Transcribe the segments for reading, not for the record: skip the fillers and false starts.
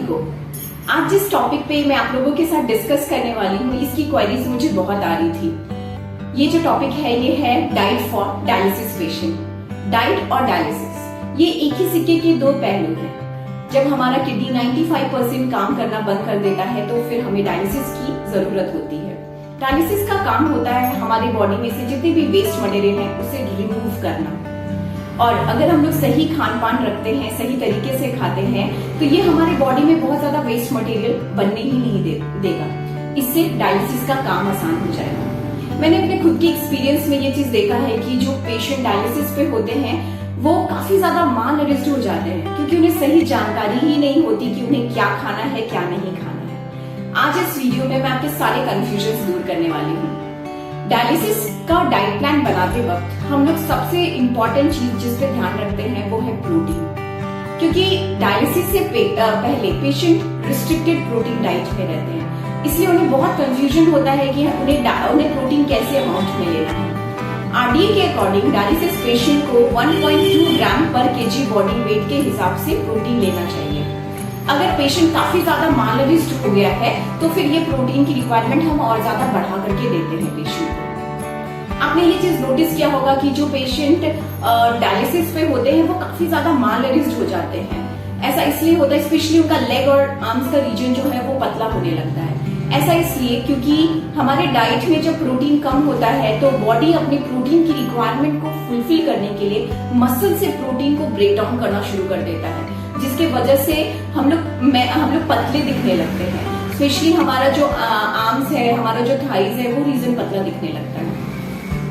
को। आज जिस टॉपिक पे मैं आप लोगों के साथ डिस्कस करने वाली हूँ, इसकी क्वेरीज मुझे बहुत आ रही थी। ये जो टॉपिक है ये है diet for dialysis patient. Diet और डायलिसिस ये एक ही सिक्के के दो पहलू हैं। जब हमारा किडनी 95% काम करना बंद कर देता है तो फिर हमें डायलिसिस की जरूरत होती है। डायलिसिस का काम होता है हमारी बॉडी में से जितने भी वेस्ट मटेरियल है उसे रिमूव करना। और अगर हम लोग सही खान पान रखते हैं, सही तरीके से खाते हैं, तो ये हमारे बॉडी में बहुत ज्यादा वेस्ट मटेरियल बनने ही नहीं देगा। इससे डायलिसिस का काम आसान हो जाएगा। मैंने अपने खुद के एक्सपीरियंस में ये चीज देखा है कि जो पेशेंट डायलिसिस पे होते हैं वो काफी ज्यादा मालनरिश्ड हो जाते हैं, क्योंकि उन्हें सही जानकारी ही नहीं होती कि उन्हें क्या खाना है क्या नहीं खाना है। आज इस वीडियो में मैं आपके सारे कंफ्यूजन दूर करने वाली हूँ। डायलिसिस का डाइट प्लान बनाते वक्त हम लोग सबसे इम्पोर्टेंट चीज जिस पे ध्यान रखते हैं वो है प्रोटीन, क्योंकि डायलिसिस से पहले पेशेंट रिस्ट्रिक्टेड प्रोटीन डाइट में रहते हैं, इसलिए उन्हें बहुत कंफ्यूजन होता है कि उन्हें प्रोटीन कैसे अमाउंट में लेना है। आरडीए के अकॉर्डिंग डायलिसिस पेशेंट को 1.2 ग्राम पर केजी बॉडी वेट के हिसाब से प्रोटीन लेना चाहिए। अगर पेशेंट काफी ज्यादा मालनरिश्ड हो गया है तो फिर ये प्रोटीन की रिक्वायरमेंट हम और ज्यादा बढ़ा करके देते हैं पेशेंट को। आपने ये चीज नोटिस किया होगा कि जो पेशेंट डायलिसिस पे होते हैं वो काफी ज्यादा मालनरिश्ड हो जाते हैं। ऐसा इसलिए होता है, स्पेशली उनका लेग और आर्म्स का रीजन जो है वो पतला होने लगता है। ऐसा इसलिए क्योंकि हमारे डाइट में जब प्रोटीन कम होता है तो बॉडी अपनी प्रोटीन की रिक्वायरमेंट को फुलफिल करने के लिए मसल से प्रोटीन को ब्रेक डाउन करना शुरू कर देता है, जिसके वजह से हम लोग पतले दिखने लगते हैं। स्पेशली हमारा जो आर्म्स है, हमारा जो थाइज है, वो रीजन पतला दिखने लगता है।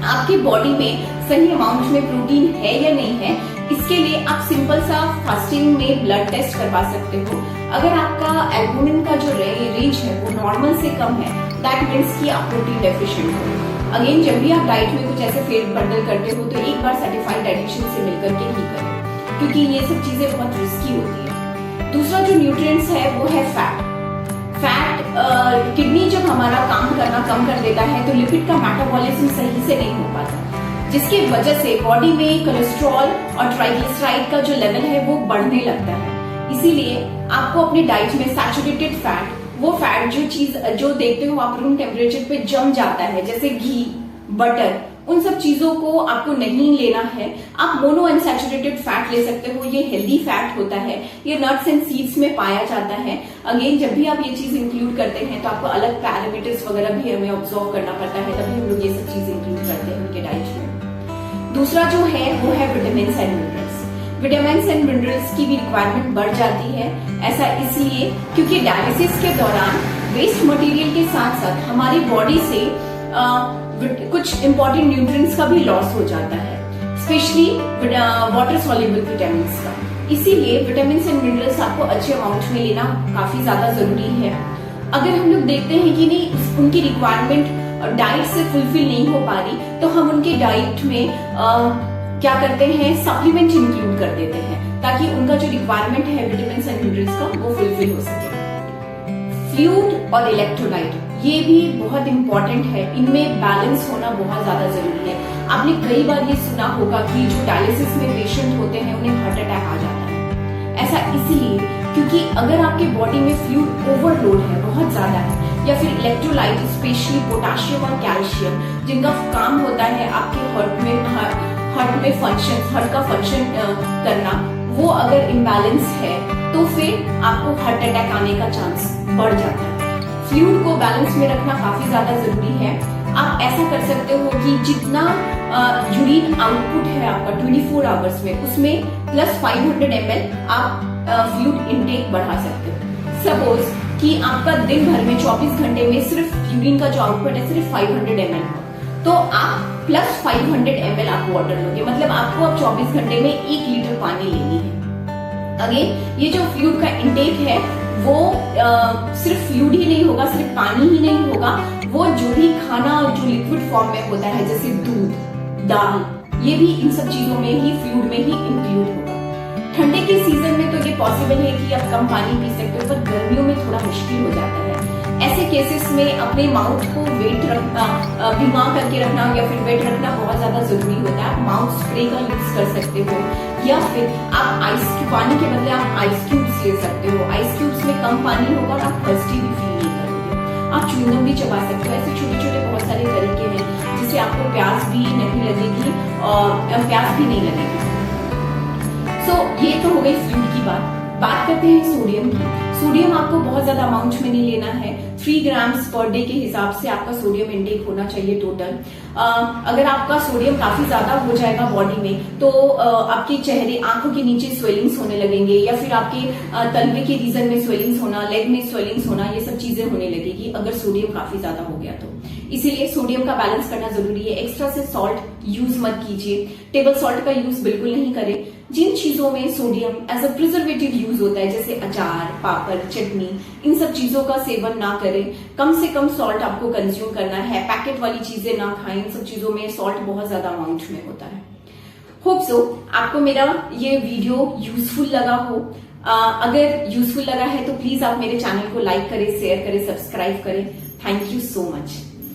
आपकी बॉडी में सही अमाउंट में प्रोटीन है या नहीं है, इसके लिए आप सिंपल सा फास्टिंग में ब्लड टेस्ट करवा सकते हो। अगर आपका एल्बुमिन का जो रेंज है वो नॉर्मल से कम है, दैट मीन्स कि आप प्रोटीन डेफिशिएंट हो। अगेन, जब भी आप डाइट में कुछ ऐसे फेरबदल करते हो तो एक बार सर्टिफाइड डाइटिशियन से मिलकर के ही करें, क्योंकि ये सब चीजें बहुत रिस्की होती है। दूसरा जो न्यूट्रिएंट्स है वो है फैट। किडनी जब हमारा काम करना कम कर देता है तो लिपिड का मेटाबॉलिज्म सही से नहीं हो पाता, जिसकी वजह से बॉडी में कोलेस्ट्रॉल और ट्राइग्लिसराइड का जो लेवल है वो बढ़ने लगता है। इसीलिए आपको अपने डाइट में सैचुरेटेड फैट, वो फैट जो देखते हो आप रूम टेम्परेचर पे जम जाता है, जैसे घी, बटर, उन सब चीजों को आपको नहीं लेना है। आप मोनो अनसैचुरेटेड फैट ले सकते हो। ये हेल्दी फैट होता है, ये नट्स एंड सीड्स में पाया जाता है। अगेन, जब भी आप ये चीज इंक्लूड करते हैं तो आपको अलग पैरामीटर्स वगैरह भी हमें ऑब्जर्व करना पड़ता है, तभी हम लोग ये सब चीज इंक्लूड करते हैं उनके डाइट में। दूसरा जो है वो है vitamin and minerals. Vitamin and minerals की भी रिक्वायरमेंट बढ़ जाती है। ऐसा इसलिए क्योंकि डायलिसिस के दौरान वेस्ट मटेरियल के साथ साथ हमारी बॉडी से कुछ इंपॉर्टेंट न्यूट्रिएंट्स का भी लॉस हो जाता है, स्पेशली वाटर सॉल्युबल विटामिन्स का। इसीलिए विटामिन एंड मिनरल्स आपको अच्छे अमाउंट में लेना काफी ज्यादा जरूरी है। अगर हम लोग देखते हैं कि नहीं उनकी रिक्वायरमेंट डाइट से फुलफिल नहीं हो पा रही, तो हम उनके डाइट में क्या करते हैं, सप्लीमेंट इंक्लूड कर देते हैं, ताकि उनका जो रिक्वायरमेंट है विटामिन एंड मिनरल्स का वो फुलफिल हो सके। फ्लूइड और इलेक्ट्रोलाइट ये भी बहुत इंपॉर्टेंट है, इनमें बैलेंस होना बहुत ज्यादा जरूरी है। आपने कई बार ये सुना होगा कि जो डायलिसिस में पेशेंट होते हैं उन्हें हार्ट अटैक आ जाता है। ऐसा इसलिए क्योंकि अगर आपके बॉडी में फ्लूइड ओवरलोड है, बहुत ज्यादा है, या फिर इलेक्ट्रोलाइट स्पेशली पोटाशियम और कैल्शियम जिनका काम होता है आपके हार्ट का फंक्शन करना, वो अगर इम्बैलेंस है तो फिर आपको हार्ट अटैक आने का चांस बढ़ जाता है। फ्लूइड को बैलेंस में रखना काफी ज्यादा जरूरी है। आप ऐसा कर सकते हो कि जितना यूरिन आउटपुट है आपका 24 आवर्स में, उसमें प्लस 500 ml आप फ्लूइड इनटेक बढ़ा सकते हो। सपोज कि आपका दिन भर में 24 घंटे में सिर्फ यूरिन का जो आउटपुट है सिर्फ 500 ml हो, तो आप प्लस 500 ml आप वाटर लोगे, मतलब आपको अब 24 घंटे में 1 लीटर पानी लेनी है। अगेन, ये जो फ्लूइड का इनटेक है वो सिर्फ फ्लूइड ही नहीं होगा, सिर्फ पानी ही नहीं होगा, वो जो भी खाना जो लिक्विड फॉर्म में होता है जैसे दूध, दाल, ये भी इन सब चीजों में ही फ्लूइड में ही इंक्लूड होगा। ठंडे के सीजन में तो ये पॉसिबल है कि आप कम पानी पी सकते हो, पर गर्मियों में थोड़ा मुश्किल हो जाता है। ऐसे केसेस में अपने माउथ को वेट रखना, भिंगा करके रखना या फिर वेट रखना बहुत ज्यादा जरूरी होता है। आप माउथ स्प्रे का यूज कर सकते हो, या फिर आप पानी के बदले आप आइस क्यूब्स ले सकते हो। आइस क्यूब्स में कम पानी होगा और आप थर्स्टी भी फील नहीं करोगे। आप च्युइंगम भी चबा सकते हो। ऐसे छोटे छोटे बहुत सारे तरीके हैं जिससे आपको प्यास भी नहीं लगेगी और प्यास भी नहीं लगेगी। सो ये तो हो गई फ्लूइड की बात करते हैं सोडियम की। सोडियम आपको बहुत ज्यादा अमाउंट में नहीं लेना है। 3 ग्राम्स पर डे के हिसाब से आपका सोडियम इंटेक होना चाहिए टोटल। अगर आपका सोडियम काफी ज्यादा हो जाएगा बॉडी में तो आपके चेहरे, आंखों के नीचे स्वेलिंग्स होने लगेंगे, या फिर आपके तलवे के रीजन में स्वेलिंग्स होना, लेग में स्वेलिंग्स होना, ये सब चीजें होने लगेगी अगर सोडियम काफी ज्यादा हो गया तो। इसीलिए सोडियम का बैलेंस करना जरूरी है। एक्स्ट्रा से सॉल्ट यूज मत कीजिए। टेबल सॉल्ट का यूज बिल्कुल नहीं करें। जिन चीजों में sodium as a preservative use होता है जैसे अचार, पापड़, चटनी, इन सब चीजों का सेवन ना करें। कम से कम सॉल्ट आपको कंज्यूम करना है। पैकेट वाली चीजें ना खाएं। इन सब चीजों में सॉल्ट बहुत ज्यादा अमाउंट में होता है। होप सो आपको मेरा ये वीडियो यूजफुल लगा हो। अगर यूजफुल लगा है तो प्लीज आप मेरे चैनल को लाइक करें, शेयर करें, सब्सक्राइब करें। Thank you so much.